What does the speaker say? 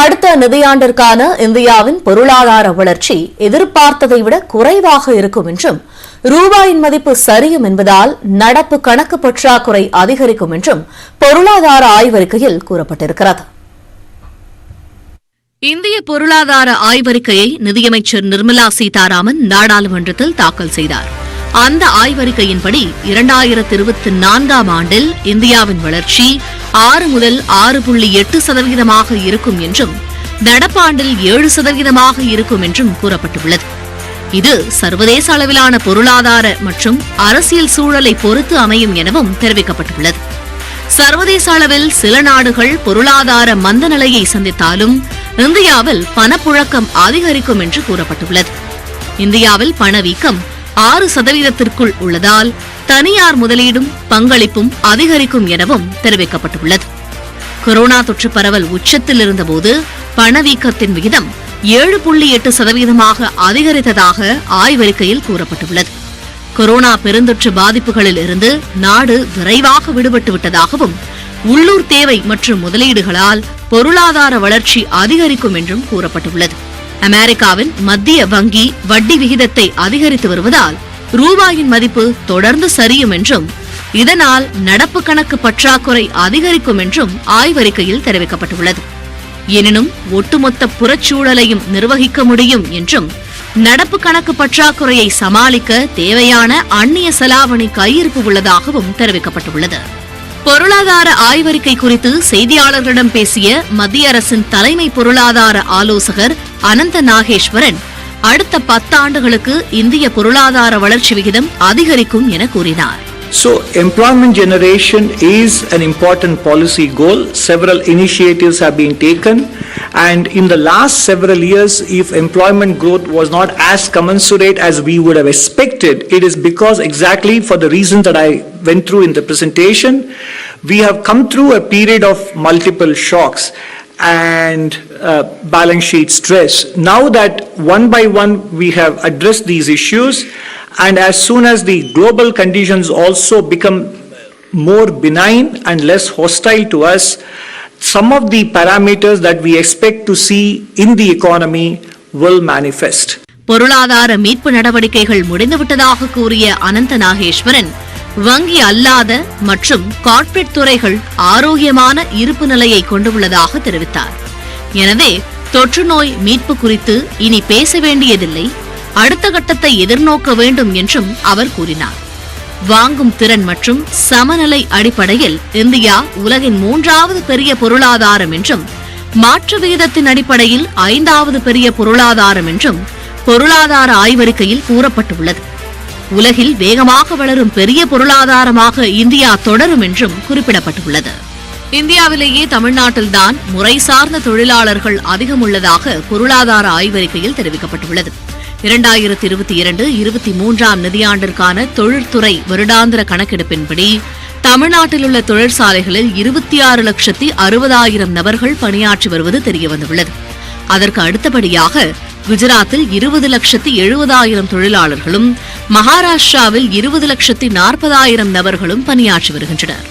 அடுத்த நிதியாண்டிற்கான இந்தியாவின் பொருளாதார வளர்ச்சி எதிர்பார்த்ததை விட குறைவாக இருக்கும் என்றும் ரூபாயின் மதிப்பு சரியும் என்பதால் நடப்பு கணக்கு பற்றாக்குறை அதிகரிக்கும் என்றும் பொருளாதார ஆய்வறிக்கையில் கூறப்பட்டிருக்கிறது. இந்திய பொருளாதார ஆய்வறிக்கையை நிதியமைச்சர் நிர்மலா சீதாராமன் நாடாளுமன்றத்தில் தாக்கல் செய்தார். அந்த ஆய்வறிக்கையின்படி 2024ஆம் ஆண்டில் இந்தியாவின் வளர்ச்சி 6 முதல் 6.8% இருக்கும் என்றும் நடப்பாண்டில் 7% இருக்கும் என்றும் கூறப்பட்டுள்ளது. இது சர்வதேச அளவிலான பொருளாதார மற்றும் அரசியல் சூழலை பொறுத்து அமையும் எனவும் தெரிவிக்கப்பட்டுள்ளது. சர்வதேச அளவில் சில நாடுகள் பொருளாதார மந்த நிலையை சந்தித்தாலும் இந்தியாவில் பணப்புழக்கம் அதிகரிக்கும் என்று கூறப்பட்டுள்ளது. இந்தியாவில் பணவீக்கம் 6%க்குள் உள்ளதால் தனியார் முதலீடும் பங்களிப்பும் அதிகரிக்கும் எனவும் தெரிவிக்கப்பட்டுள்ளது. கொரோனா தொற்று பரவல் உச்சத்தில் இருந்தபோது பணவீக்கத்தின் விகிதம் 7.8% அதிகரித்ததாக ஆய்வறிக்கையில் கூறப்பட்டுள்ளது. கொரோனா பெருந்தொற்று பாதிப்புகளில் இருந்து நாடு விரைவாக விடுபட்டு விட்டதாகவும் உள்ளூர் தேவை மற்றும் முதலீடுகளால் பொருளாதார வளர்ச்சி அதிகரிக்கும் என்றும் கூறப்பட்டுள்ளது. அமெரிக்காவின் மத்திய வங்கி வட்டி விகிதத்தை அதிகரித்து வருவதால் ரூபாயின் மதிப்பு தொடர்ந்து சரியும் என்றும் இதனால் நடப்பு கணக்கு பற்றாக்குறை அதிகரிக்கும் என்றும் ஆய்வறிக்கையில் தெரிவிக்கப்பட்டுள்ளது. எனினும் ஒட்டுமொத்த புறச்சூழலையும் நிர்வகிக்க முடியும் என்றும் நடப்பு கணக்கு பற்றாக்குறையை சமாளிக்க தேவையான அந்நிய செலாவணி கையிருப்பு உள்ளதாகவும் தெரிவிக்கப்பட்டுள்ளது. பொருளாதார ஆய்வறிக்கை குறித்து செய்தியாளர்களிடம் பேசிய மத்திய அரசின் தலைமை பொருளாதார ஆலோசகர் அனந்த நாகேஸ்வரன் அடுத்த 10 ஆண்டுகளுக்கு இந்திய பொருளாதார வளர்ச்சி விகிதம் அதிகரிக்கும் என கூறினார். So, employment generation is an important policy goal. Several initiatives have been taken, and in the last several years, if employment growth was not as commensurate as we would have expected, it is because exactly for the reasons that I went through in the presentation, we have come through a period of multiple shocks and balance sheet stress. Now that one by one we have addressed these issues, and as soon as the global conditions also become more benign and less hostile to us, some of the parameters that we expect to see in the economy will manifest. பொருளாதார மீட்பு நடவடிக்கைகள் முடிந்துவிட்டதாக கூறிய அனந்த நாகேஸ்வரன் வங்கி அல்லாத மற்றும் corporate துறைகள் ஆரோக்கியமான இருப்பு நிலையை கொண்டுள்ளதாக தெரிவித்தார். எனவே தொற்று நோய் மீட்பு குறித்து இனி பேச வேண்டியதில்லை, அடுத்த கட்டத்தை எதிர்நோக்க வேண்டும் என்றும் அவர் கூறினார். வாங்கும் திறன் மற்றும் சமநிலை அடிப்படையில் இந்தியா உலகின் 3வது பெரிய பொருளாதாரம் என்றும் மாற்று விகிதத்தின் அடிப்படையில் 5வது பெரிய பொருளாதாரம் என்றும் பொருளாதார ஆய்வறிக்கையில் கூறப்பட்டுள்ளது. உலகில் வேகமாக வளரும் பெரிய பொருளாதாரமாக இந்தியா தொடரும் என்றும் குறிப்பிடப்பட்டுள்ளது. இந்தியாவிலேயே தமிழ்நாட்டில்தான் முறை சார்ந்த தொழிலாளர்கள் அதிகம் உள்ளதாக பொருளாதார ஆய்வறிக்கையில் தெரிவிக்கப்பட்டுள்ளது. 2022-23ஆம் நிதியாண்டிற்கான தொழிற்துறை வருடாந்திர கணக்கெடுப்பின்படி தமிழ்நாட்டில் உள்ள தொழிற்சாலைகளில் 26,60,000 நபர்கள் பணியாற்றி வருவது தெரியவந்துள்ளது. அதற்கு அடுத்தபடியாக குஜராத்தில் 20,70,000 தொழிலாளர்களும் மகாராஷ்டிராவில் 20,40,000 நபர்களும் பணியாற்றி வருகின்றனர்.